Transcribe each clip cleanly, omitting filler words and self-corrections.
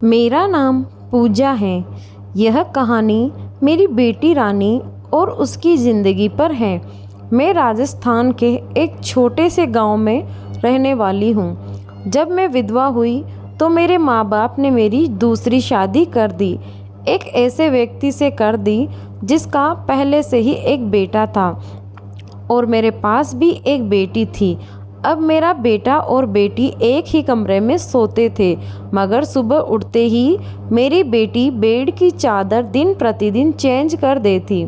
मेरा नाम पूजा है। यह कहानी मेरी बेटी रानी और उसकी ज़िंदगी पर है। मैं राजस्थान के एक छोटे से गांव में रहने वाली हूँ। जब मैं विधवा हुई तो मेरे माँ बाप ने मेरी दूसरी शादी कर दी। एक ऐसे व्यक्ति से कर दी जिसका पहले से ही एक बेटा था और मेरे पास भी एक बेटी थी। अब मेरा बेटा और बेटी एक ही कमरे में सोते थे, मगर सुबह उठते ही मेरी बेटी बेड की चादर दिन प्रतिदिन चेंज कर देती।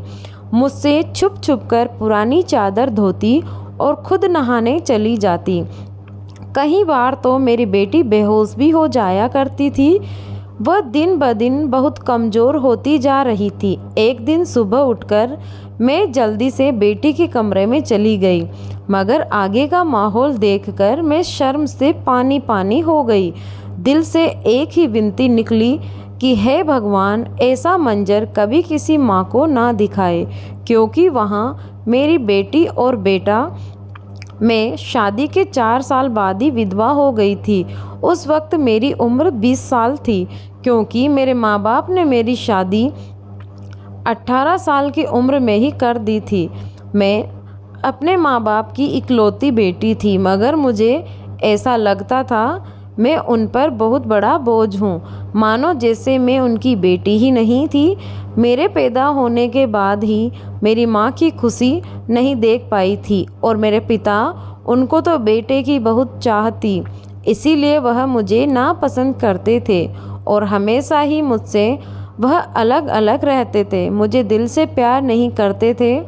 मुझसे छुप छुप कर पुरानी चादर धोती और खुद नहाने चली जाती। कई बार तो मेरी बेटी बेहोश भी हो जाया करती थी। वह दिन ब दिन बहुत कमज़ोर होती जा रही थी। एक दिन सुबह उठकर मैं जल्दी से बेटी के कमरे में चली गई, मगर आगे का माहौल देखकर मैं शर्म से पानी पानी हो गई। दिल से एक ही विनती निकली कि हे भगवान, ऐसा मंजर कभी किसी माँ को ना दिखाए, क्योंकि वहाँ मेरी बेटी और बेटा मैं शादी के 4 साल बाद ही विधवा हो गई थी। उस वक्त मेरी उम्र 20 साल थी, क्योंकि मेरे माँ बाप ने मेरी शादी 18 साल की उम्र में ही कर दी थी। मैं अपने माँ बाप की इकलौती बेटी थी, मगर मुझे ऐसा लगता था मैं उन पर बहुत बड़ा बोझ हूँ, मानो जैसे मैं उनकी बेटी ही नहीं थी। मेरे पैदा होने के बाद ही मेरी माँ की खुशी नहीं देख पाई थी और मेरे पिता, उनको तो बेटे की बहुत चाह थी, इसीलिए वह मुझे नापसंद करते थे और हमेशा ही मुझसे वह अलग अलग रहते थे। मुझे दिल से प्यार नहीं करते थे,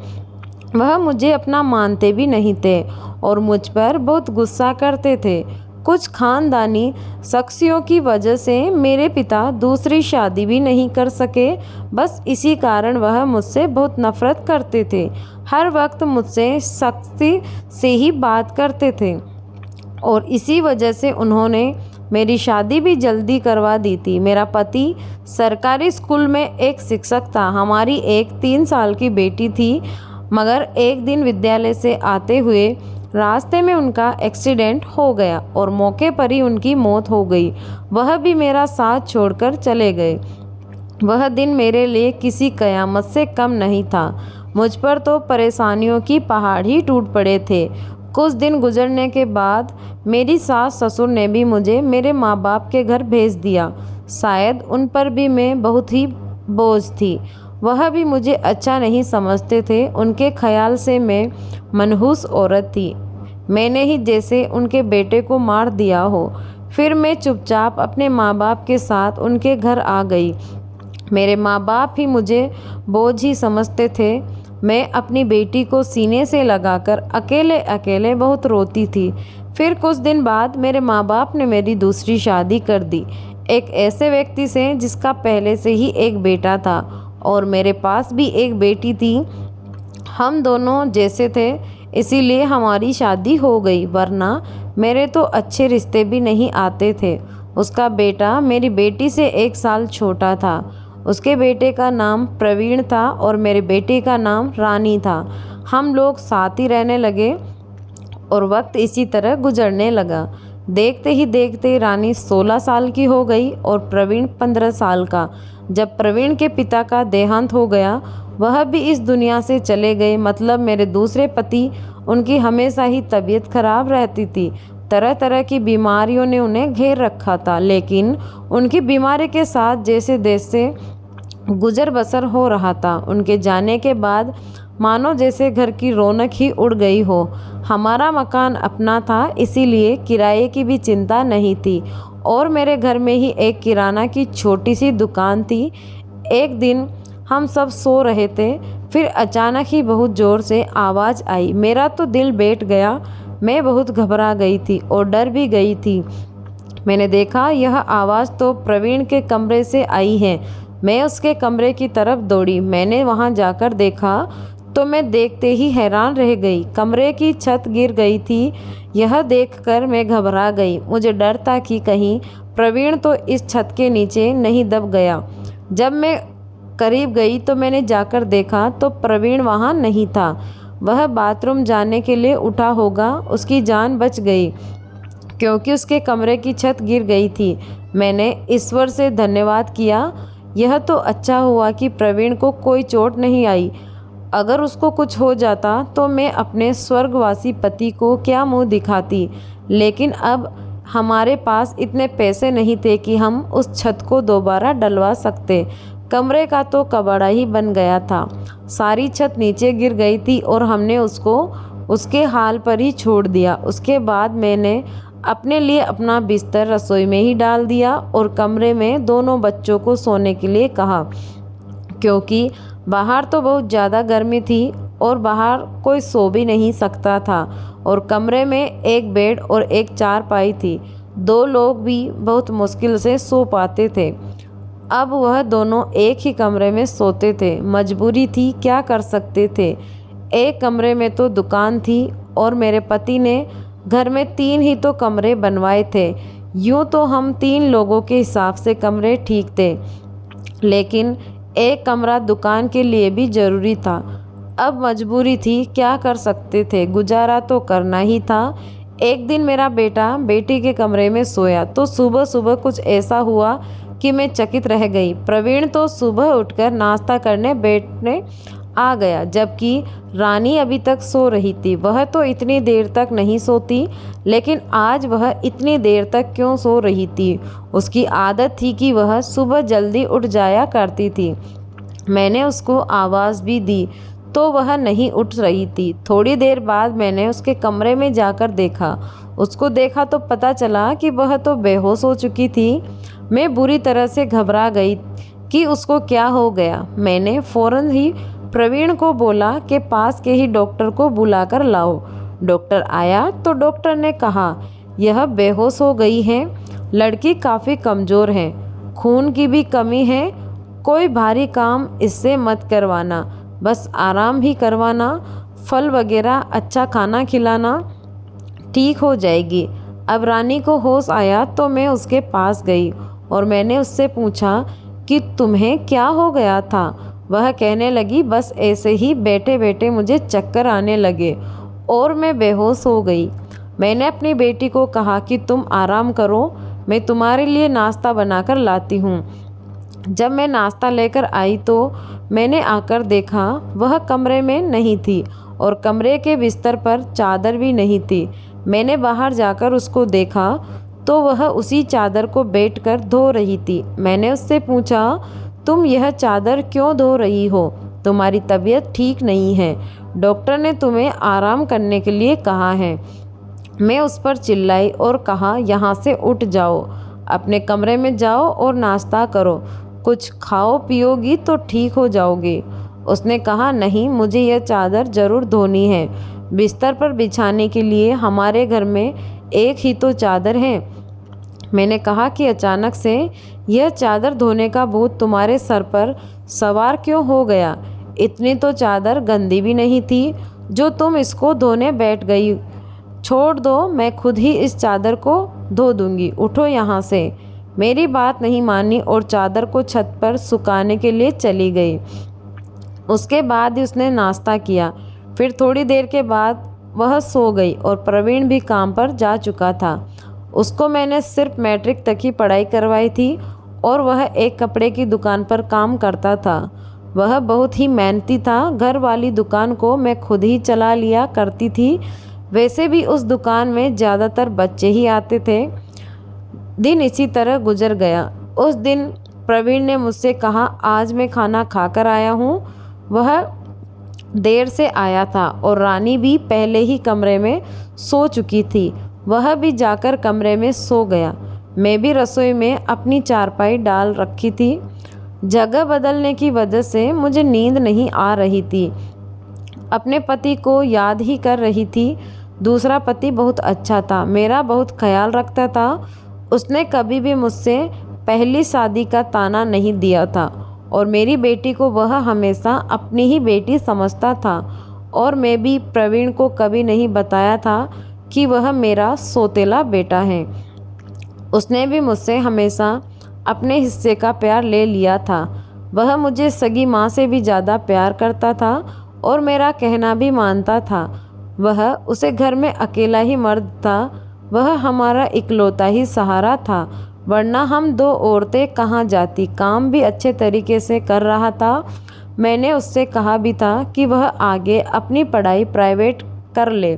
वह मुझे अपना मानते भी नहीं थे और मुझ पर बहुत गुस्सा करते थे। कुछ खानदानी शख्सियों की वजह से मेरे पिता दूसरी शादी भी नहीं कर सके। बस इसी कारण वह मुझसे बहुत नफरत करते थे। हर वक्त मुझसे सख्ती से ही बात करते थे और इसी वजह से उन्होंने मेरी शादी भी जल्दी करवा दी थी। मेरा पति सरकारी स्कूल में एक शिक्षक था। हमारी एक 3 साल की बेटी थी, मगर एक दिन विद्यालय से आते हुए रास्ते में उनका एक्सीडेंट हो गया और मौके पर ही उनकी मौत हो गई। वह भी मेरा साथ छोड़कर चले गए। वह दिन मेरे लिए किसी कयामत से कम नहीं था। मुझ पर तो परेशानियों की पहाड़ ही टूट पड़े थे। कुछ दिन गुजरने के बाद मेरी सास ससुर ने भी मुझे मेरे माँ बाप के घर भेज दिया। शायद उन पर भी मैं बहुत ही बोझ थी। वह भी मुझे अच्छा नहीं समझते थे। उनके ख्याल से मैं मनहूस औरत थी, मैंने ही जैसे उनके बेटे को मार दिया हो। फिर मैं चुपचाप अपने माँ बाप के साथ उनके घर आ गई। मेरे माँ बाप ही मुझे बोझ ही समझते थे। मैं अपनी बेटी को सीने से लगाकर अकेले अकेले बहुत रोती थी। फिर कुछ दिन बाद मेरे माँ बाप ने मेरी दूसरी शादी कर दी, एक ऐसे व्यक्ति से जिसका पहले से ही एक बेटा था और मेरे पास भी एक बेटी थी। हम दोनों जैसे थे, इसीलिए हमारी शादी हो गई, वरना मेरे तो अच्छे रिश्ते भी नहीं आते थे। उसका बेटा मेरी बेटी से 1 साल छोटा था। उसके बेटे का नाम प्रवीण था और मेरे बेटे का नाम रानी था। हम लोग साथ ही रहने लगे और वक्त इसी तरह गुजरने लगा। देखते ही देखते रानी 16 साल की हो गई और प्रवीण 15 साल का। जब प्रवीण के पिता का देहांत हो गया, वह भी इस दुनिया से चले गए। मतलब मेरे दूसरे पति, उनकी हमेशा ही तबीयत खराब रहती थी। तरह तरह की बीमारियों ने उन्हें घेर रखा था, लेकिन उनकी बीमारी के साथ जैसे जैसे गुजर बसर हो रहा था। उनके जाने के बाद मानो जैसे घर की रौनक ही उड़ गई हो। हमारा मकान अपना था, इसीलिए किराए की भी चिंता नहीं थी और मेरे घर में ही एक किराना की छोटी सी दुकान थी। एक दिन हम सब सो रहे थे, फिर अचानक ही बहुत ज़ोर से आवाज़ आई। मेरा तो दिल बैठ गया। मैं बहुत घबरा गई थी और डर भी गई थी। मैंने देखा यह आवाज़ तो प्रवीण के कमरे से आई है। मैं उसके कमरे की तरफ दौड़ी। मैंने वहां जाकर देखा तो मैं देखते ही हैरान रह गई। कमरे की छत गिर गई थी। यह देखकर मैं घबरा गई। मुझे डर था कि कहीं प्रवीण तो इस छत के नीचे नहीं दब गया। जब मैं करीब गई तो मैंने जाकर देखा तो प्रवीण वहाँ नहीं था। वह बाथरूम जाने के लिए उठा होगा, उसकी जान बच गई, क्योंकि उसके कमरे की छत गिर गई थी। मैंने ईश्वर से धन्यवाद किया। यह तो अच्छा हुआ कि प्रवीण को कोई चोट नहीं आई। अगर उसको कुछ हो जाता तो मैं अपने स्वर्गवासी पति को क्या मुंह दिखाती। लेकिन अब हमारे पास इतने पैसे नहीं थे कि हम उस छत को दोबारा डलवा सकते। कमरे का तो कबाड़ा ही बन गया था। सारी छत नीचे गिर गई थी और हमने उसको उसके हाल पर ही छोड़ दिया। उसके बाद मैंने अपने लिए अपना बिस्तर रसोई में ही डाल दिया और कमरे में दोनों बच्चों को सोने के लिए कहा, क्योंकि बाहर तो बहुत ज़्यादा गर्मी थी और बाहर कोई सो भी नहीं सकता था। और कमरे में एक बेड और एक चारपाई थी। 2 लोग भी बहुत मुश्किल से सो पाते थे। अब वह दोनों एक ही कमरे में सोते थे। मजबूरी थी, क्या कर सकते थे। एक कमरे में तो दुकान थी और मेरे पति ने घर में 3 ही तो कमरे बनवाए थे। यूँ तो हम 3 लोगों के हिसाब से कमरे ठीक थे, लेकिन एक कमरा दुकान के लिए भी ज़रूरी था। अब मजबूरी थी, क्या कर सकते थे, गुजारा तो करना ही था। एक दिन मेरा बेटा बेटी के कमरे में सोया तो सुबह सुबह कुछ ऐसा हुआ कि मैं चकित रह गई। प्रवीण तो सुबह उठकर नाश्ता करने बैठने आ गया, जबकि रानी अभी तक सो रही थी। वह तो इतनी देर तक नहीं सोती, लेकिन आज वह इतनी देर तक क्यों सो रही थी। उसकी आदत थी कि वह सुबह जल्दी उठ जाया करती थी। मैंने उसको आवाज़ भी दी तो वह नहीं उठ रही थी। थोड़ी देर बाद मैंने उसके कमरे में जाकर देखा। उसको देखा तो पता चला कि वह तो बेहोश हो चुकी थी। मैं बुरी तरह से घबरा गई कि उसको क्या हो गया। मैंने फ़ौरन ही प्रवीण को बोला कि पास के ही डॉक्टर को बुलाकर लाओ। डॉक्टर आया तो डॉक्टर ने कहा, यह बेहोश हो गई है। लड़की काफ़ी कमज़ोर है, खून की भी कमी है। कोई भारी काम इससे मत करवाना, बस आराम ही करवाना। फल वगैरह अच्छा खाना खिलाना, ठीक हो जाएगी। अब रानी को होश आया तो मैं उसके पास गई और मैंने उससे पूछा कि तुम्हें क्या हो गया था। वह कहने लगी, बस ऐसे ही बैठे बैठे मुझे चक्कर आने लगे और मैं बेहोश हो गई। मैंने अपनी बेटी को कहा कि तुम आराम करो, मैं तुम्हारे लिए नाश्ता बनाकर लाती हूँ। जब मैं नाश्ता लेकर आई तो मैंने आकर देखा वह कमरे में नहीं थी और कमरे के बिस्तर पर चादर भी नहीं थी। मैंने बाहर जाकर उसको देखा तो वह उसी चादर को बैठकर धो रही थी। मैंने उससे पूछा, तुम यह चादर क्यों धो रही हो? तुम्हारी तबीयत ठीक नहीं है, डॉक्टर ने तुम्हें आराम करने के लिए कहा है। मैं उस पर चिल्लाई और कहा, यहाँ से उठ जाओ, अपने कमरे में जाओ और नाश्ता करो, कुछ खाओ पियोगी तो ठीक हो जाओगी। उसने कहा, नहीं, मुझे यह चादर ज़रूर धोनी है। बिस्तर पर बिछाने के लिए हमारे घर में एक ही तो चादर है। मैंने कहा कि अचानक से यह चादर धोने का भूत तुम्हारे सर पर सवार क्यों हो गया? इतनी तो चादर गंदी भी नहीं थी जो तुम इसको धोने बैठ गई। छोड़ दो, मैं खुद ही इस चादर को धो दूंगी, उठो यहाँ से। मेरी बात नहीं मानी और चादर को छत पर सुखाने के लिए चली गई। उसके बाद ही उसने नाश्ता किया। फिर थोड़ी देर के बाद वह सो गई और प्रवीण भी काम पर जा चुका था। उसको मैंने सिर्फ मैट्रिक तक ही पढ़ाई करवाई थी और वह एक कपड़े की दुकान पर काम करता था। वह बहुत ही मेहनती था। घर वाली दुकान को मैं खुद ही चला लिया करती थी। वैसे भी उस दुकान में ज़्यादातर बच्चे ही आते थे। दिन इसी तरह गुजर गया। उस दिन प्रवीण ने मुझसे कहा, आज मैं खाना खाकर आया हूँ। वह देर से आया था और रानी भी पहले ही कमरे में सो चुकी थी। वह भी जाकर कमरे में सो गया। मैं भी रसोई में अपनी चारपाई डाल रखी थी। जगह बदलने की वजह से मुझे नींद नहीं आ रही थी। अपने पति को याद ही कर रही थी। दूसरा पति बहुत अच्छा था, मेरा बहुत ख्याल रखता था। उसने कभी भी मुझसे पहली शादी का ताना नहीं दिया था और मेरी बेटी को वह हमेशा अपनी ही बेटी समझता था। और मैं भी प्रवीण को कभी नहीं बताया था कि वह मेरा सौतेला बेटा है। उसने भी मुझसे हमेशा अपने हिस्से का प्यार ले लिया था। वह मुझे सगी माँ से भी ज़्यादा प्यार करता था और मेरा कहना भी मानता था। वह उसे घर में अकेला ही मर्द था। वह हमारा इकलौता ही सहारा था, वरना हम दो औरतें कहाँ जाती। काम भी अच्छे तरीके से कर रहा था। मैंने उससे कहा भी था कि वह आगे अपनी पढ़ाई प्राइवेट कर ले,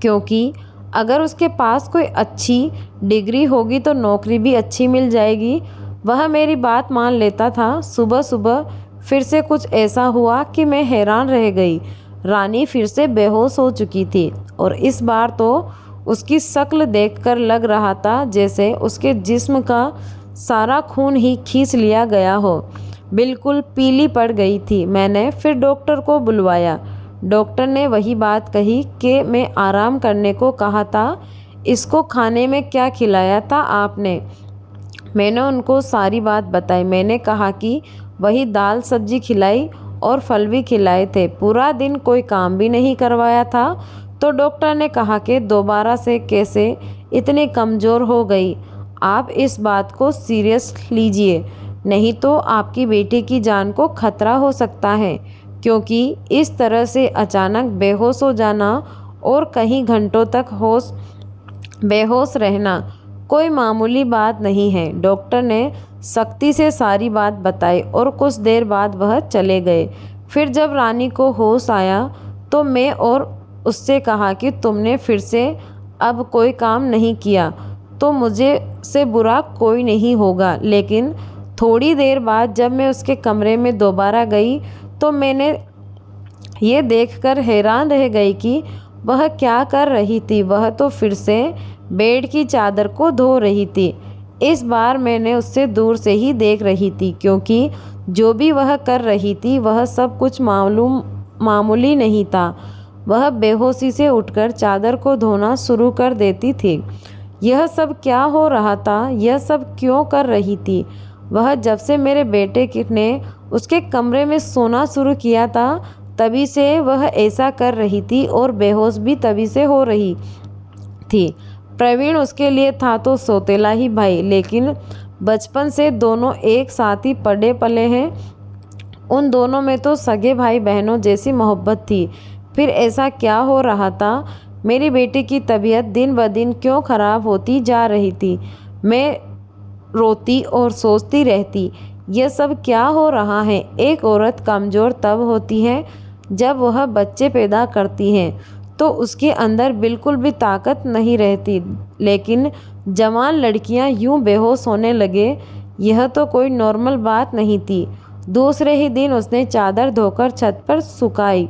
क्योंकि अगर उसके पास कोई अच्छी डिग्री होगी तो नौकरी भी अच्छी मिल जाएगी। वह मेरी बात मान लेता था। सुबह सुबह फिर से कुछ ऐसा हुआ कि मैं हैरान रह गई। रानी फिर से बेहोश हो चुकी थी और इस बार तो उसकी शक्ल देखकर लग रहा था जैसे उसके जिस्म का सारा खून ही खींच लिया गया हो। बिल्कुल पीली पड़ गई थी। मैंने फिर डॉक्टर को बुलवाया। डॉक्टर ने वही बात कही कि मैं आराम करने को कहा था। इसको खाने में क्या खिलाया था आपने? मैंने उनको सारी बात बताई। मैंने कहा कि वही दाल सब्जी खिलाई और फल भी खिलाए थे। पूरा दिन कोई काम भी नहीं करवाया था। तो डॉक्टर ने कहा कि दोबारा से कैसे इतनी कमज़ोर हो गई। आप इस बात को सीरियस लीजिए, नहीं तो आपकी बेटी की जान को खतरा हो सकता है, क्योंकि इस तरह से अचानक बेहोश हो जाना और कहीं घंटों तक बेहोश रहना कोई मामूली बात नहीं है। डॉक्टर ने सख्ती से सारी बात बताई और कुछ देर बाद वह चले गए। फिर जब रानी को होश आया तो मैं और उससे कहा कि तुमने फिर से अब कोई काम नहीं किया तो मुझे से बुरा कोई नहीं होगा। लेकिन थोड़ी देर बाद जब मैं उसके कमरे में दोबारा गई तो मैंने ये देखकर हैरान रह गई कि वह क्या कर रही थी। वह तो फिर से बेड की चादर को धो रही थी। इस बार मैंने उससे दूर से ही देख रही थी, क्योंकि जो भी वह कर रही थी वह सब कुछ मामूली नहीं था। वह बेहोशी से उठकर चादर को धोना शुरू कर देती थी। यह सब क्या हो रहा था? यह सब क्यों कर रही थी? वह जब से मेरे बेटे ने उसके कमरे में सोना शुरू किया था तभी से वह ऐसा कर रही थी और बेहोश भी तभी से हो रही थी। प्रवीण उसके लिए था तो सौतेला ही भाई, लेकिन बचपन से दोनों एक साथ ही पले पले हैं। उन दोनों में तो सगे भाई बहनों जैसी मोहब्बत थी। फिर ऐसा क्या हो रहा था? मेरी बेटी की तबीयत दिन ब दिन क्यों ख़राब होती जा रही थी? मैं रोती और सोचती रहती, यह सब क्या हो रहा है? एक औरत कमज़ोर तब होती है जब वह बच्चे पैदा करती है, तो उसके अंदर बिल्कुल भी ताकत नहीं रहती। लेकिन जवान लड़कियां यूं बेहोश होने लगे, यह तो कोई नॉर्मल बात नहीं थी। दूसरे ही दिन उसने चादर धोकर छत पर सुखाई।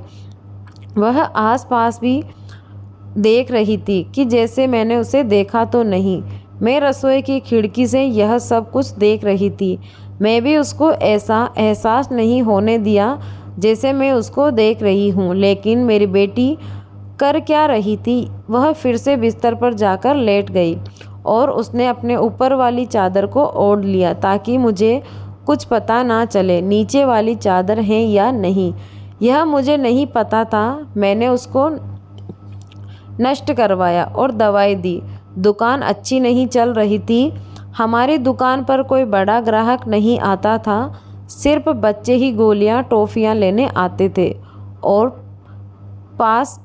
वह आसपास भी देख रही थी कि जैसे मैंने उसे देखा तो नहीं। मैं रसोई की खिड़की से यह सब कुछ देख रही थी। मैं भी उसको ऐसा एहसास नहीं होने दिया जैसे मैं उसको देख रही हूँ। लेकिन मेरी बेटी कर क्या रही थी? वह फिर से बिस्तर पर जाकर लेट गई और उसने अपने ऊपर वाली चादर को ओढ़ लिया ताकि मुझे कुछ पता ना चले नीचे वाली चादर है या नहीं। यह मुझे नहीं पता था। मैंने उसको नष्ट करवाया और दवाई दी। दुकान अच्छी नहीं चल रही थी। हमारी दुकान पर कोई बड़ा ग्राहक नहीं आता था। सिर्फ बच्चे ही गोलियां टॉफ़ियां लेने आते थे और पास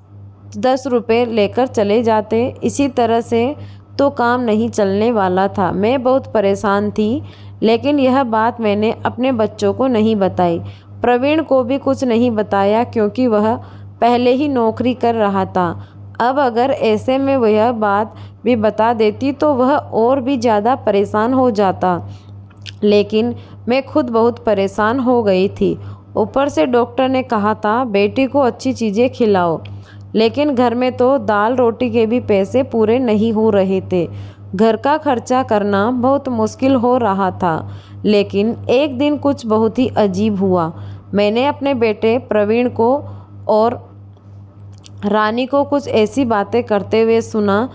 10 रुपये लेकर चले जाते। इसी तरह से तो काम नहीं चलने वाला था। मैं बहुत परेशान थी, लेकिन यह बात मैंने अपने बच्चों को नहीं बताई। प्रवीण को भी कुछ नहीं बताया, क्योंकि वह पहले ही नौकरी कर रहा था। अब अगर ऐसे में वह बात भी बता देती तो वह और भी ज़्यादा परेशान हो जाता। लेकिन मैं खुद बहुत परेशान हो गई थी। ऊपर से डॉक्टर ने कहा था बेटी को अच्छी चीज़ें खिलाओ, लेकिन घर में तो दाल रोटी के भी पैसे पूरे नहीं हो रहे थे। घर का खर्चा करना बहुत मुश्किल हो रहा था। लेकिन एक दिन कुछ बहुत ही अजीब हुआ। मैंने अपने बेटे प्रवीण को और रानी को कुछ ऐसी बातें करते हुए सुना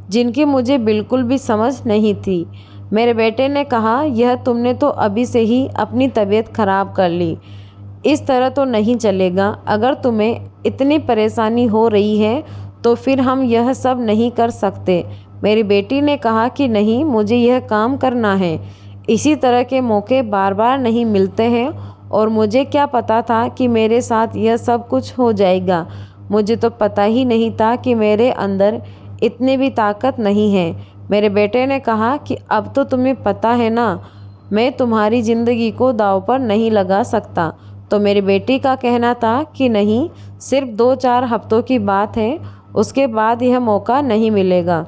जिनकी मुझे बिल्कुल भी समझ नहीं थी। मेरे बेटे ने कहा, यह तुमने तो अभी से ही अपनी तबीयत खराब कर ली। इस तरह तो नहीं चलेगा। अगर तुम्हें इतनी परेशानी हो रही है तो फिर हम यह सब नहीं कर सकते। मेरी बेटी ने कहा कि नहीं, मुझे यह काम करना है। इसी तरह के मौके बार बार नहीं मिलते हैं और मुझे क्या पता था कि मेरे साथ यह सब कुछ हो जाएगा। मुझे तो पता ही नहीं था कि मेरे अंदर इतनी भी ताकत नहीं है। मेरे बेटे ने कहा कि अब तो तुम्हें पता है ना, मैं तुम्हारी ज़िंदगी को दांव पर नहीं लगा सकता। तो मेरी बेटी का कहना था कि नहीं, सिर्फ 2-4 हफ्तों की बात है, उसके बाद यह मौका नहीं मिलेगा।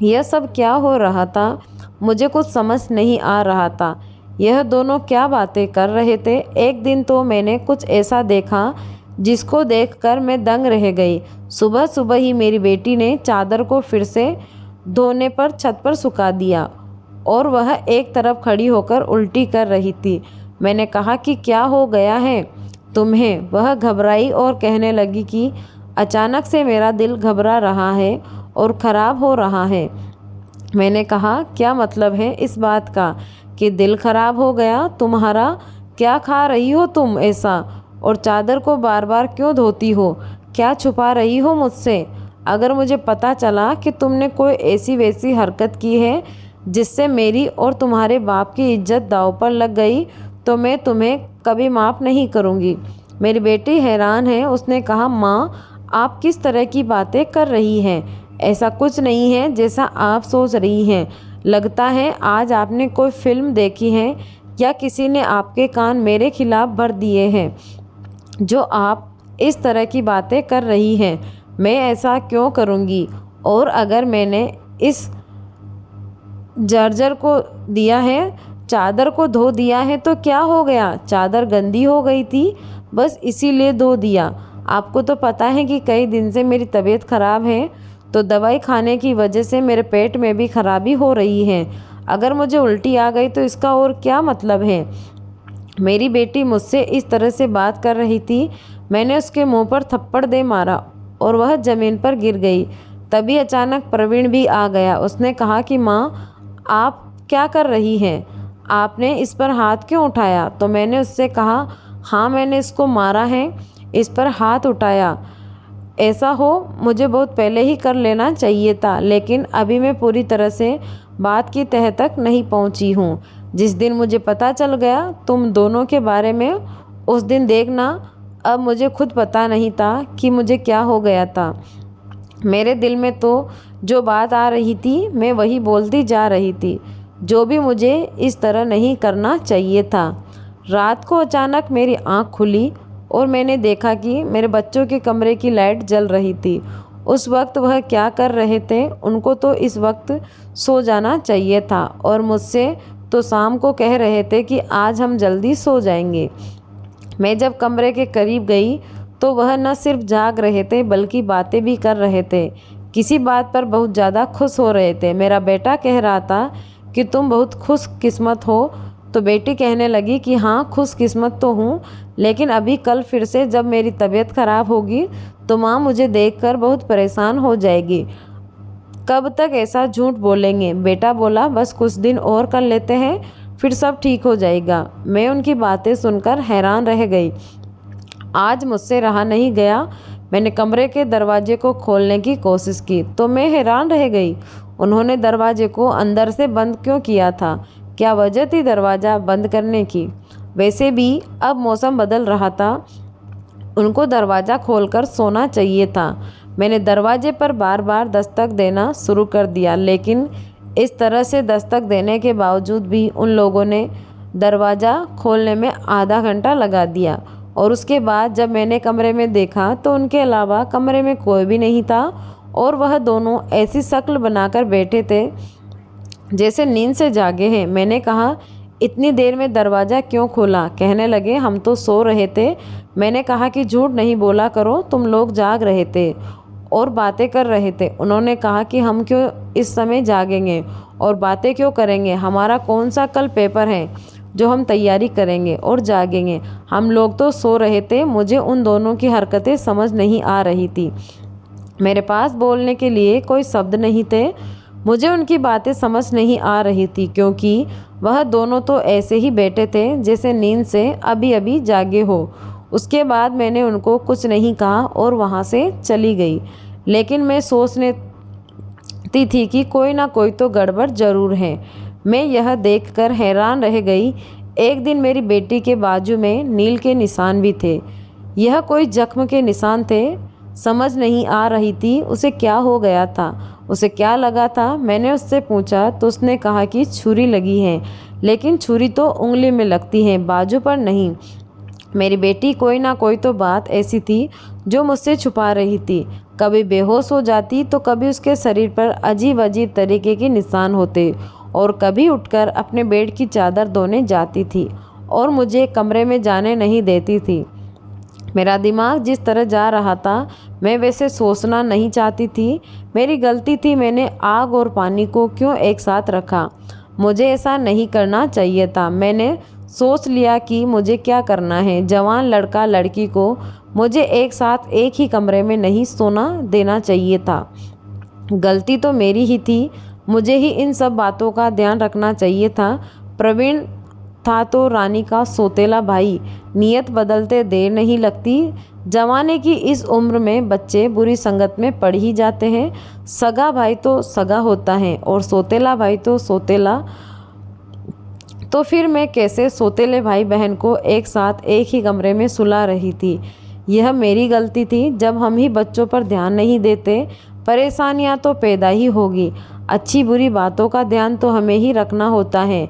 यह सब क्या हो रहा था, मुझे कुछ समझ नहीं आ रहा था। यह दोनों क्या बातें कर रहे थे। एक दिन तो मैंने कुछ ऐसा देखा जिसको देखकर मैं दंग रह गई। सुबह सुबह ही मेरी बेटी ने चादर को फिर से धोने पर छत पर सुखा दिया और वह एक तरफ खड़ी होकर उल्टी कर रही थी। मैंने कहा कि क्या हो गया है तुम्हें? वह घबराई और कहने लगी कि अचानक से मेरा दिल घबरा रहा है और ख़राब हो रहा है। मैंने कहा क्या मतलब है इस बात का कि दिल खराब हो गया तुम्हारा? क्या खा रही हो तुम ऐसा, और चादर को बार बार क्यों धोती हो? क्या छुपा रही हो मुझसे? अगर मुझे पता चला कि तुमने कोई ऐसी वैसी हरकत की है जिससे मेरी और तुम्हारे बाप की इज्जत दांव पर लग गई, तो मैं तुम्हें कभी माफ़ नहीं करूँगी। मेरी बेटी हैरान है। उसने कहा, माँ आप किस तरह की बातें कर रही हैं? ऐसा कुछ नहीं है जैसा आप सोच रही हैं। लगता है आज आपने कोई फिल्म देखी है या किसी ने आपके कान मेरे खिलाफ भर दिए हैं जो आप इस तरह की बातें कर रही हैं। मैं ऐसा क्यों करूँगी? और अगर मैंने इस जर्जर को दिया है, चादर को धो दिया है तो क्या हो गया? चादर गंदी हो गई थी, बस इसीलिए धो दिया। आपको तो पता है कि कई दिन से मेरी तबीयत ख़राब है, तो दवाई खाने की वजह से मेरे पेट में भी खराबी हो रही है। अगर मुझे उल्टी आ गई तो इसका और क्या मतलब है? मेरी बेटी मुझसे इस तरह से बात कर रही थी। मैंने उसके मुंह पर थप्पड़ दे मारा और वह ज़मीन पर गिर गई। तभी अचानक प्रवीण भी आ गया। उसने कहा कि माँ आप क्या कर रही हैं? आपने इस पर हाथ क्यों उठाया? तो मैंने उससे कहा, हाँ मैंने इसको मारा है, इस पर हाथ उठाया। ऐसा हो मुझे बहुत पहले ही कर लेना चाहिए था, लेकिन अभी मैं पूरी तरह से बात की तह तक नहीं पहुंची हूँ। जिस दिन मुझे पता चल गया तुम दोनों के बारे में, उस दिन देखना, अब मुझे खुद पता नहीं था कि मुझे क्या हो गया था। मेरे दिल में तो जो बात आ रही थी मैं वही बोलती जा रही थी, जो भी मुझे इस तरह नहीं करना चाहिए था। रात को अचानक मेरी आँख खुली और मैंने देखा कि मेरे बच्चों के कमरे की लाइट जल रही थी। उस वक्त वह क्या कर रहे थे? उनको तो इस वक्त सो जाना चाहिए था और मुझसे तो शाम को कह रहे थे कि आज हम जल्दी सो जाएंगे। मैं जब कमरे के करीब गई तो वह न सिर्फ जाग रहे थे बल्कि बातें भी कर रहे थे। किसी बात पर बहुत ज़्यादा खुश हो रहे थे। मेरा बेटा कह रहा था कि तुम बहुत खुश किस्मत हो, तो बेटी कहने लगी कि हाँ खुश किस्मत तो हूँ, लेकिन अभी कल फिर से जब मेरी तबीयत ख़राब होगी तो माँ मुझे देखकर बहुत परेशान हो जाएगी। कब तक ऐसा झूठ बोलेंगे? बेटा बोला, बस कुछ दिन और कर लेते हैं, फिर सब ठीक हो जाएगा। मैं उनकी बातें सुनकर हैरान रह गई। आज मुझसे रहा नहीं गया। मैंने कमरे के दरवाजे को खोलने की कोशिश की तो मैं हैरान रह गई। उन्होंने दरवाजे को अंदर से बंद क्यों किया था? क्या वजह थी दरवाज़ा बंद करने की? वैसे भी अब मौसम बदल रहा था, उनको दरवाज़ा खोलकर सोना चाहिए था। मैंने दरवाजे पर बार बार दस्तक देना शुरू कर दिया, लेकिन इस तरह से दस्तक देने के बावजूद भी उन लोगों ने दरवाज़ा खोलने में आधा घंटा लगा दिया। और उसके बाद जब मैंने कमरे में देखा तो उनके अलावा कमरे में कोई भी नहीं था और वह दोनों ऐसी शक्ल बनाकर बैठे थे जैसे नींद से जागे हैं। मैंने कहा, इतनी देर में दरवाज़ा क्यों खोला? कहने लगे, हम तो सो रहे थे। मैंने कहा कि झूठ नहीं बोला करो, तुम लोग जाग रहे थे और बातें कर रहे थे। उन्होंने कहा कि हम क्यों इस समय जागेंगे और बातें क्यों करेंगे? हमारा कौन सा कल पेपर है जो हम तैयारी करेंगे और जागेंगे? हम लोग तो सो रहे थे। मुझे उन दोनों की हरकतें समझ नहीं आ रही थी। मेरे पास बोलने के लिए कोई शब्द नहीं थे। मुझे उनकी बातें समझ नहीं आ रही थी क्योंकि वह दोनों तो ऐसे ही बैठे थे जैसे नींद से अभी अभी जागे हो। उसके बाद मैंने उनको कुछ नहीं कहा और वहाँ से चली गई। लेकिन मैं सोचती थी कि कोई ना कोई तो गड़बड़ ज़रूर है। मैं यह देखकर हैरान रह गई। एक दिन मेरी बेटी के बाजू में नील के निशान भी थे। यह कोई जख्म के निशान थे समझ नहीं आ रही थी उसे क्या हो गया था, उसे क्या लगा था। मैंने उससे पूछा तो उसने कहा कि छुरी लगी है, लेकिन छुरी तो उंगली में लगती है, बाजू पर नहीं। मेरी बेटी कोई ना कोई तो बात ऐसी थी जो मुझसे छुपा रही थी। कभी बेहोश हो जाती तो कभी उसके शरीर पर अजीब अजीब तरीके के निशान होते, और कभी उठकर अपने बेड की चादर धोने जाती थी और मुझे कमरे में जाने नहीं देती थी। मेरा दिमाग जिस तरह जा रहा था मैं वैसे सोचना नहीं चाहती थी। मेरी गलती थी, मैंने आग और पानी को क्यों एक साथ रखा। मुझे ऐसा नहीं करना चाहिए था। मैंने सोच लिया कि मुझे क्या करना है। जवान लड़का लड़की को मुझे एक साथ एक ही कमरे में नहीं सोना देना चाहिए था। गलती तो मेरी ही थी, मुझे ही इन सब बातों का ध्यान रखना चाहिए था। प्रवीण था तो रानी का सौतेला भाई। नियत बदलते देर नहीं लगती। जवानी की इस उम्र में बच्चे बुरी संगत में पड़ ही जाते हैं। सगा भाई तो सगा होता है और सौतेला भाई तो सौतेला। तो फिर मैं कैसे सौतेले भाई बहन को एक साथ एक ही कमरे में सुला रही थी। यह मेरी गलती थी। जब हम ही बच्चों पर ध्यान नहीं देते, परेशानियां तो पैदा ही होगी। अच्छी बुरी बातों का ध्यान तो हमें ही रखना होता है।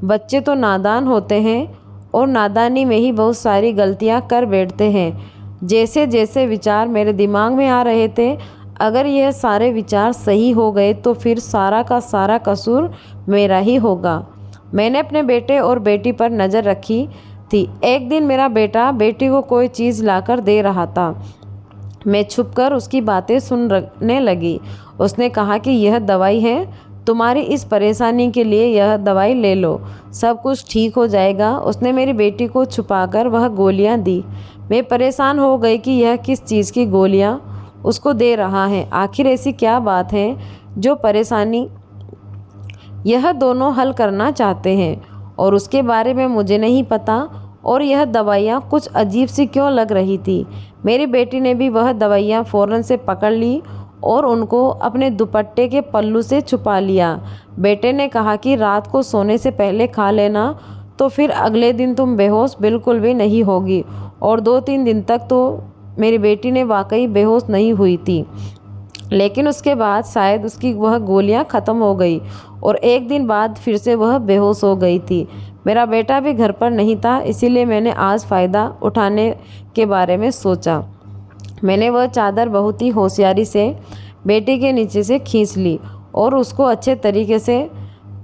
बच्चे तो नादान होते हैं और नादानी में ही बहुत सारी गलतियां कर बैठते हैं। जैसे जैसे विचार मेरे दिमाग में आ रहे थे, अगर यह सारे विचार सही हो गए तो फिर सारा का सारा कसूर मेरा ही होगा। मैंने अपने बेटे और बेटी पर नज़र रखी थी। एक दिन मेरा बेटा बेटी को कोई चीज़ लाकर दे रहा था। मैं छुपकर उसकी बातें सुनने लगी। उसने कहा कि यह दवाई है, तुम्हारी इस परेशानी के लिए यह दवाई ले लो, सब कुछ ठीक हो जाएगा। उसने मेरी बेटी को छुपाकर वह गोलियां दी। मैं परेशान हो गई कि यह किस चीज़ की गोलियां उसको दे रहा है। आखिर ऐसी क्या बात है जो परेशानी यह दोनों हल करना चाहते हैं और उसके बारे में मुझे नहीं पता। और यह दवाइयाँ कुछ अजीब सी क्यों लग रही थी। मेरी बेटी ने भी वह दवाइयाँ फ़ौरन से पकड़ ली और उनको अपने दुपट्टे के पल्लू से छुपा लिया। बेटे ने कहा कि रात को सोने से पहले खा लेना, तो फिर अगले दिन तुम बेहोश बिल्कुल भी नहीं होगी। और 2-3 दिन तक तो मेरी बेटी ने वाकई बेहोश नहीं हुई थी, लेकिन उसके बाद शायद उसकी वह गोलियां ख़त्म हो गई और एक दिन बाद फिर से वह बेहोश हो गई थी। मेरा बेटा भी घर पर नहीं था, इसीलिए मैंने आज फ़ायदा उठाने के बारे में सोचा। मैंने वह चादर बहुत ही होशियारी से बेटी के नीचे से खींच ली और उसको अच्छे तरीके से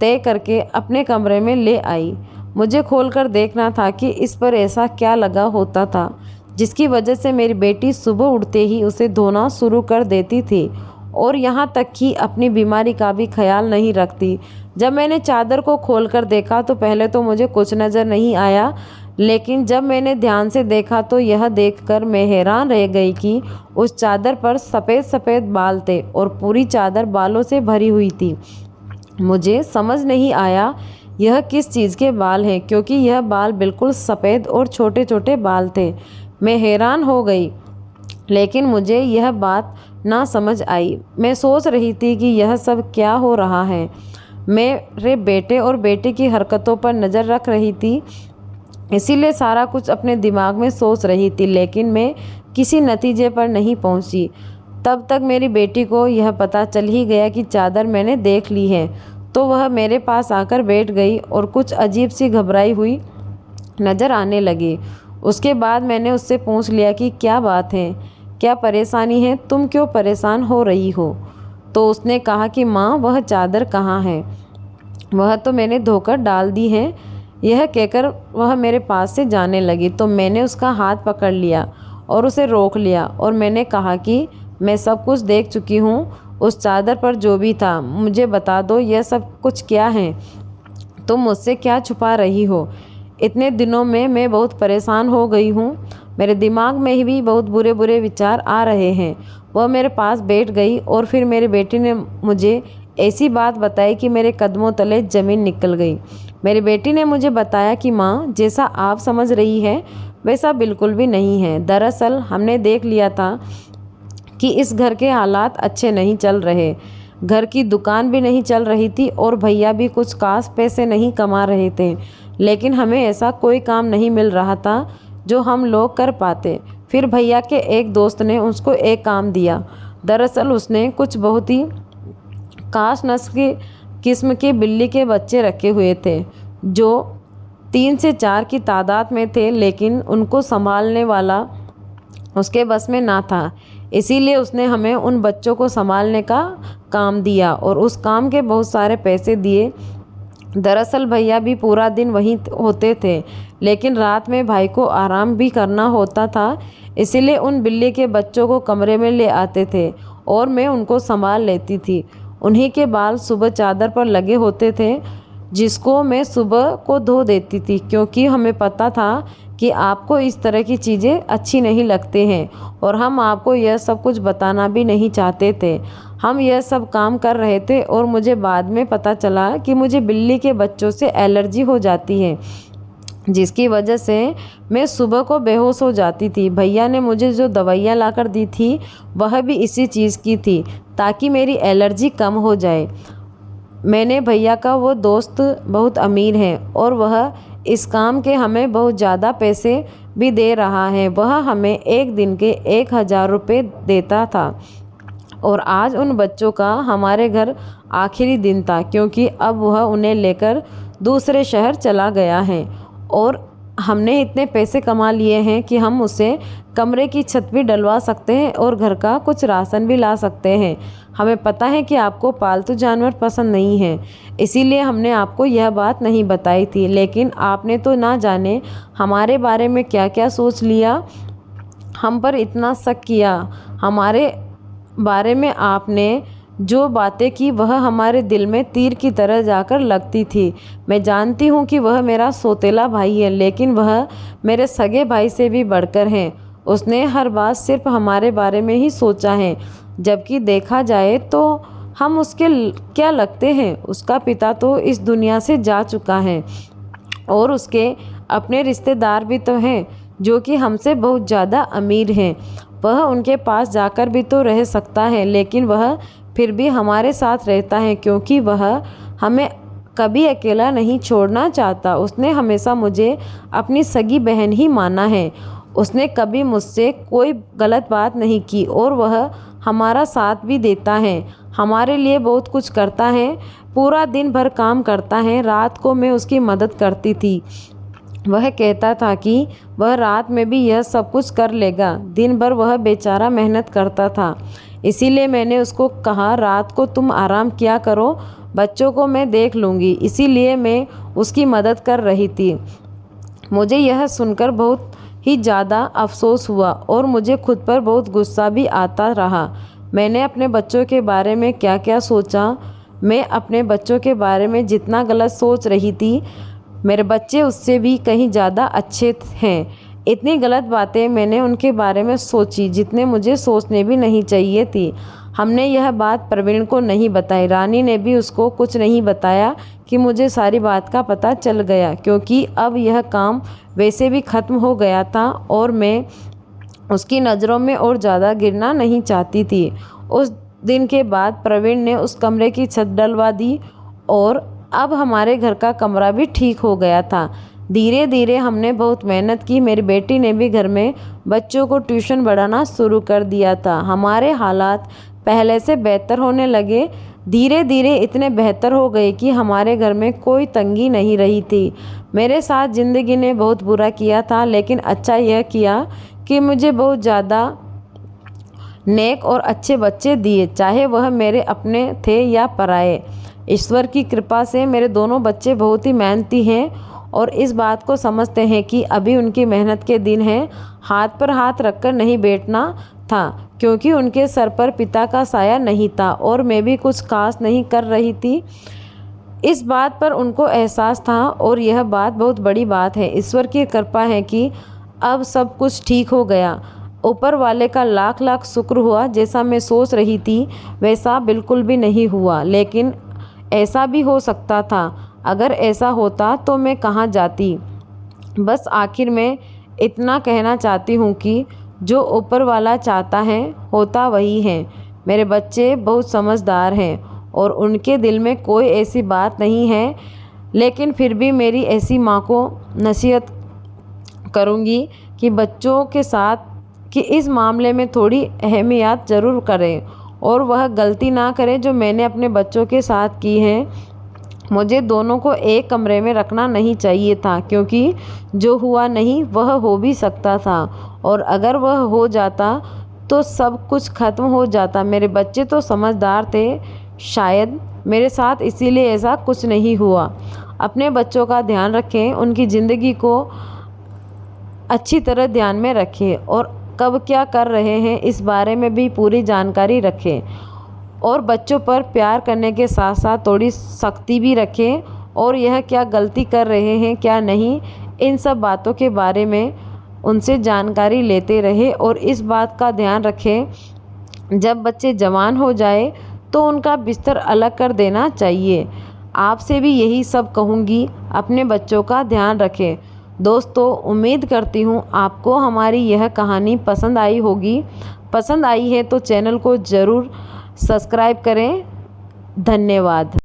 तय करके अपने कमरे में ले आई। मुझे खोलकर देखना था कि इस पर ऐसा क्या लगा होता था जिसकी वजह से मेरी बेटी सुबह उठते ही उसे धोना शुरू कर देती थी और यहाँ तक कि अपनी बीमारी का भी ख्याल नहीं रखती। जब मैंने चादर को खोलकर देखा तो पहले तो मुझे कुछ नज़र नहीं आया, लेकिन जब मैंने ध्यान से देखा तो यह देखकर मैं हैरान रह गई कि उस चादर पर सफ़ेद सफ़ेद बाल थे और पूरी चादर बालों से भरी हुई थी। मुझे समझ नहीं आया यह किस चीज़ के बाल हैं, क्योंकि यह बाल बिल्कुल सफ़ेद और छोटे छोटे बाल थे। मैं हैरान हो गई, लेकिन मुझे यह बात ना समझ आई। मैं सोच रही थी कि यह सब क्या हो रहा है। मेरे बेटे और बेटी की हरकतों पर नज़र रख रही थी, इसीलिए सारा कुछ अपने दिमाग में सोच रही थी, लेकिन मैं किसी नतीजे पर नहीं पहुंची। तब तक मेरी बेटी को यह पता चल ही गया कि चादर मैंने देख ली है, तो वह मेरे पास आकर बैठ गई और कुछ अजीब सी घबराई हुई नज़र आने लगी। उसके बाद मैंने उससे पूछ लिया कि क्या बात है, क्या परेशानी है, तुम क्यों परेशान हो रही हो। तो उसने कहा कि माँ, वह चादर कहाँ है, वह तो मैंने धोकर डाल दी है। यह कहकर वह मेरे पास से जाने लगी, तो मैंने उसका हाथ पकड़ लिया और उसे रोक लिया और मैंने कहा कि मैं सब कुछ देख चुकी हूँ। उस चादर पर जो भी था मुझे बता दो, यह सब कुछ क्या है, तुम मुझसे क्या छुपा रही हो। इतने दिनों में मैं बहुत परेशान हो गई हूँ, मेरे दिमाग में भी बहुत बुरे बुरे विचार आ रहे हैं। वह मेरे पास बैठ गई और फिर मेरी बेटी ने मुझे ऐसी बात बताई कि मेरे कदमों तले ज़मीन निकल गई। मेरी बेटी ने मुझे बताया कि माँ, जैसा आप समझ रही है वैसा बिल्कुल भी नहीं है। दरअसल हमने देख लिया था कि इस घर के हालात अच्छे नहीं चल रहे। घर की दुकान भी नहीं चल रही थी और भैया भी कुछ खास पैसे नहीं कमा रहे थे, लेकिन हमें ऐसा कोई काम नहीं मिल रहा था जो हम लोग कर पाते। फिर भैया के एक दोस्त ने उसको एक काम दिया। दरअसल उसने कुछ बहुत ही खास नस्ल की किस्म के बिल्ली के बच्चे रखे हुए थे जो 3 से 4 की तादाद में थे, लेकिन उनको संभालने वाला उसके बस में ना था। इसीलिए उसने हमें उन बच्चों को संभालने का काम दिया और उस काम के बहुत सारे पैसे दिए। दरअसल भैया भी पूरा दिन वहीं होते थे, लेकिन रात में भाई को आराम भी करना होता था, इसीलिए उन बिल्ली के बच्चों को कमरे में ले आते थे और मैं उनको संभाल लेती थी। उन्हीं के बाल सुबह चादर पर लगे होते थे, जिसको मैं सुबह को धो देती थी, क्योंकि हमें पता था कि आपको इस तरह की चीज़ें अच्छी नहीं लगती हैं और हम आपको यह सब कुछ बताना भी नहीं चाहते थे। हम यह सब काम कर रहे थे और मुझे बाद में पता चला कि मुझे बिल्ली के बच्चों से एलर्जी हो जाती है, जिसकी वजह से मैं सुबह को बेहोश हो जाती थी। भैया ने मुझे जो दवाइयाँ लाकर दी थी वह भी इसी चीज़ की थी, ताकि मेरी एलर्जी कम हो जाए। मैंने भैया का वो दोस्त बहुत अमीर है और वह इस काम के हमें बहुत ज़्यादा पैसे भी दे रहा है। वह हमें एक दिन के 1000 रुपये देता था और आज उन बच्चों का हमारे घर आखिरी दिन था, क्योंकि अब वह उन्हें लेकर दूसरे शहर चला गया है और हमने इतने पैसे कमा लिए हैं कि हम उसे कमरे की छत भी डलवा सकते हैं और घर का कुछ राशन भी ला सकते हैं। हमें पता है कि आपको पालतू जानवर पसंद नहीं है, इसीलिए हमने आपको यह बात नहीं बताई थी, लेकिन आपने तो ना जाने हमारे बारे में क्या क्या सोच लिया। हम पर इतना शक किया। हमारे बारे में आपने जो बातें की वह हमारे दिल में तीर की तरह जाकर लगती थी। मैं जानती हूँ कि वह मेरा सौतेला भाई है, लेकिन वह मेरे सगे भाई से भी बढ़कर है। उसने हर बात सिर्फ हमारे बारे में ही सोचा है, जबकि देखा जाए तो हम उसके क्या लगते हैं। उसका पिता तो इस दुनिया से जा चुका है और उसके अपने रिश्तेदार भी तो हैं जो कि हमसे बहुत ज़्यादा अमीर हैं। वह उनके पास जाकर भी तो रह सकता है, लेकिन वह फिर भी हमारे साथ रहता है, क्योंकि वह हमें कभी अकेला नहीं छोड़ना चाहता। उसने हमेशा मुझे अपनी सगी बहन ही माना है। उसने कभी मुझसे कोई गलत बात नहीं की और वह हमारा साथ भी देता है, हमारे लिए बहुत कुछ करता है, पूरा दिन भर काम करता है। रात को मैं उसकी मदद करती थी। वह कहता था कि वह रात में भी यह सब कुछ कर लेगा। दिन भर वह बेचारा मेहनत करता था, इसीलिए मैंने उसको कहा रात को तुम आराम किया करो, बच्चों को मैं देख लूँगी। इसीलिए मैं उसकी मदद कर रही थी। मुझे यह सुनकर बहुत ही ज़्यादा अफसोस हुआ और मुझे खुद पर बहुत गुस्सा भी आता रहा। मैंने अपने बच्चों के बारे में क्या क्या सोचा। मैं अपने बच्चों के बारे में जितना गलत सोच रही थी, मेरे बच्चे उससे भी कहीं ज़्यादा अच्छे हैं। इतनी गलत बातें मैंने उनके बारे में सोची जितने मुझे सोचने भी नहीं चाहिए थी। हमने यह बात प्रवीण को नहीं बताई। रानी ने भी उसको कुछ नहीं बताया कि मुझे सारी बात का पता चल गया, क्योंकि अब यह काम वैसे भी ख़त्म हो गया था और मैं उसकी नज़रों में और ज़्यादा गिरना नहीं चाहती थी। उस दिन के बाद प्रवीण ने उस कमरे की छत डलवा दी और अब हमारे घर का कमरा भी ठीक हो गया था। धीरे धीरे हमने बहुत मेहनत की। मेरी बेटी ने भी घर में बच्चों को ट्यूशन पढ़ाना शुरू कर दिया था। हमारे हालात पहले से बेहतर होने लगे। धीरे धीरे इतने बेहतर हो गए कि हमारे घर में कोई तंगी नहीं रही थी। मेरे साथ ज़िंदगी ने बहुत बुरा किया था, लेकिन अच्छा यह किया कि मुझे बहुत ज़्यादा नेक और अच्छे बच्चे दिए, चाहे वह मेरे अपने थे या पराए। ईश्वर की कृपा से मेरे दोनों बच्चे बहुत ही मेहनती हैं और इस बात को समझते हैं कि अभी उनकी मेहनत के दिन हैं। हाथ पर हाथ रखकर नहीं बैठना था, क्योंकि उनके सर पर पिता का साया नहीं था और मैं भी कुछ खास नहीं कर रही थी। इस बात पर उनको एहसास था और यह बात बहुत बड़ी बात है। ईश्वर की कृपा है कि अब सब कुछ ठीक हो गया। ऊपर वाले का लाख लाख शुक्र हुआ। जैसा मैं सोच रही थी वैसा बिल्कुल भी नहीं हुआ, लेकिन ऐसा भी हो सकता था। अगर ऐसा होता तो मैं कहाँ जाती। बस आखिर में इतना कहना चाहती हूँ कि जो ऊपर वाला चाहता है होता वही है। मेरे बच्चे बहुत समझदार हैं और उनके दिल में कोई ऐसी बात नहीं है, लेकिन फिर भी मेरी ऐसी माँ को नसीहत करूँगी कि बच्चों के साथ कि इस मामले में थोड़ी अहमियत ज़रूर करें और वह गलती ना करें जो मैंने अपने बच्चों के साथ की है। मुझे दोनों को एक कमरे में रखना नहीं चाहिए था, क्योंकि जो हुआ नहीं वह हो भी सकता था, और अगर वह हो जाता तो सब कुछ ख़त्म हो जाता। मेरे बच्चे तो समझदार थे, शायद मेरे साथ इसीलिए ऐसा कुछ नहीं हुआ। अपने बच्चों का ध्यान रखें, उनकी ज़िंदगी को अच्छी तरह ध्यान में रखें और कब क्या कर रहे हैं इस बारे में भी पूरी जानकारी रखें, और बच्चों पर प्यार करने के साथ साथ थोड़ी सख्ती भी रखें, और यह क्या गलती कर रहे हैं क्या नहीं, इन सब बातों के बारे में उनसे जानकारी लेते रहे। और इस बात का ध्यान रखें, जब बच्चे जवान हो जाए तो उनका बिस्तर अलग कर देना चाहिए। आपसे भी यही सब कहूँगी, अपने बच्चों का ध्यान रखें। दोस्तों, उम्मीद करती हूँ आपको हमारी यह कहानी पसंद आई होगी। पसंद आई है तो चैनल को ज़रूर सब्सक्राइब करें। धन्यवाद।